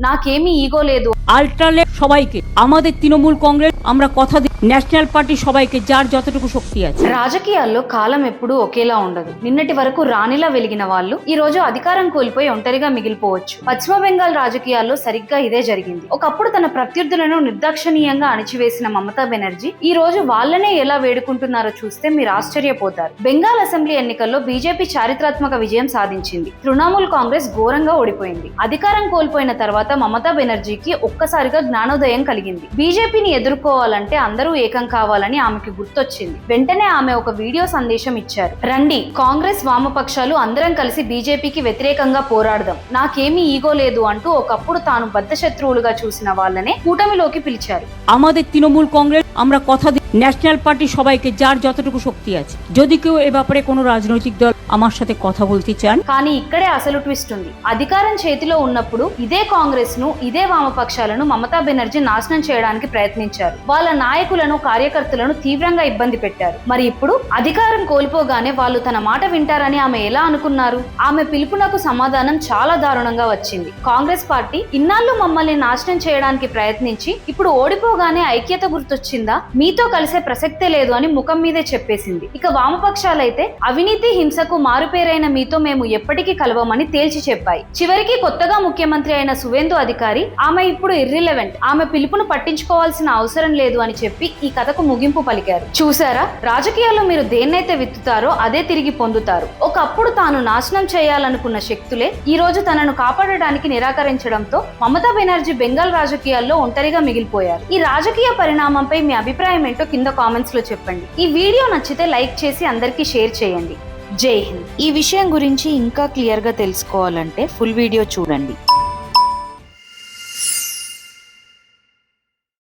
నాకేమీ ఈగో లేదు। আল্ট্রালেট সবাইকে আমাদের তৃণমূল কংগ্রেস আমরা কথা দিই ন্যাশনাল পার্টি সবাইকে যার যতটুকু শক্তি আছে। రాజకీయాల్లో కాలం ఎప్పుడూ ఒకేలా ఉండదు। నిన్నటి వరకు రాణిలా వెలిగిన వాళ్ళు ఈ రోజు అధికారం కోల్పోయి ఒంటరిగా మిగిలిపోవచ్చు। పశ్చిమ బెంగాల్ రాజకీయాల్లో సరిగ్గా ఇదే జరిగింది। ఒకప్పుడు తన ప్రత్యర్థులను నిర్దాక్షణీయంగా అణిచివేసిన మమతా బెనర్జీ ఈ రోజు వాళ్ళనే ఎలా వేడుకుంటున్నారో చూస్తే మీరు ఆశ్చర్యపోతారు। బెంగాల్ అసెంబ్లీ ఎన్నికల్లో బీజేపీ చారిత్రాత్మక విజయం సాధించింది। తృణమూల్ కాంగ్రెస్ ఘోరంగా ఓడిపోయింది। అధికారం కోల్పోయిన తర్వాత మమతా బెనర్జీకి ఒక్కసారిగా జ్ఞానోదయం కలిగింది। బీజేపీని ఎదుర్కోవాలంటే అందరూ ఏకం కావాలని ఆమెకి గుర్తొచ్చింది। వెంటనే ఆమె ఒక వీడియో సందేశం ఇచ్చారు। రండి, కాంగ్రెస్ వామపక్షాలు అందరం కలిసి బీజేపీకి వ్యతిరేకంగా పోరాడదాం, నాకేమీ ఈగో లేదు అంటూ ఒకప్పుడు తాను బద్ధ శత్రువులుగా చూసిన వాళ్ళనే కూటమిలోకి పిలిచారు। আমাদের তৃণমূল কংগ্রেস আমরা কথা দিই ন্যাশনাল পার্টি সবাইকে যার যতটুকু শক্তি আছে। যদি কেউ এ ব্যাপারে কোনো রাজনৈতিক দল আমার সাথে কথা বলতে চান, కానీ ఇక్కడే అసలు ట్విస్ట్ ఉంది। అధికారం చేతిలో ఉన్నప్పుడు ఇదే కాంగ్రెస్ ను ఇదే వామపక్షాలను మమతా బెనర్జీ నాశనం చేయడానికి ప్రయత్నించారు। వాళ్ళ నాయకులను కార్యకర్తలను తీవ్రంగా ఇబ్బంది పెట్టారు। మరి ఇప్పుడు అధికారం కోల్పోగానే వాళ్ళు తన మాట వింటారని ఆమె ఎలా అనుకున్నారు? ఆమె పిలుపునకు సమాధానం చాలా దారుణంగా వచ్చింది। కాంగ్రెస్ పార్టీ ఇన్నాళ్ళు మమ్మల్ని నాశనం చేయడానికి ప్రయత్నించి ఇప్పుడు ఓడిపోగానే ఐక్యత గుర్తొచ్చిందా? మీతో కలిసే ప్రసక్తే లేదు అని ముఖం మీదే చెప్పేసింది। ఇక వామపక్షాలైతే అవినీతి హింసకు మారుపేరైన మీతో మేము ఎప్పటికీ కలవమని తేల్చి చెప్పాయి। చివరికి కొత్తగా ముఖ్యమంత్రి అయిన సువేందు అధికారి ఆమె ఇప్పుడు ఇర్రిలెవెంట్, ఆమె పిలుపును పట్టించుకోవాల్సిన అవసరం లేదు అని చెప్పి ఈ కథకు ముగింపు పలికారు। చూసారా, రాజకీయాల్లో మీరు దేన్నైతే విత్తుతారో అదే తిరిగి పొందుతారు। ఒకప్పుడు తాను నాశనం చేయాలనుకున్న శక్తులే ఈ రోజు తనను కాపాడడానికి నిరాకరించడంతో మమతా బెనర్జీ బెంగాల్ రాజకీయాల్లో ఒంటరిగా మిగిలిపోయారు। ఈ రాజకీయ పరిణామంపై మీ అభిప్రాయం ఏంటో కింద కామెంట్స్ లో చెప్పండి। ఈ వీడియో నచ్చితే లైక్ చేసి అందరికీ షేర్ చేయండి। జై హింద్। ఈ విషయం గురించి ఇంకా క్లియర్ గా తెలుసుకోవాలంటే ఫుల్ వీడియో చూడండి।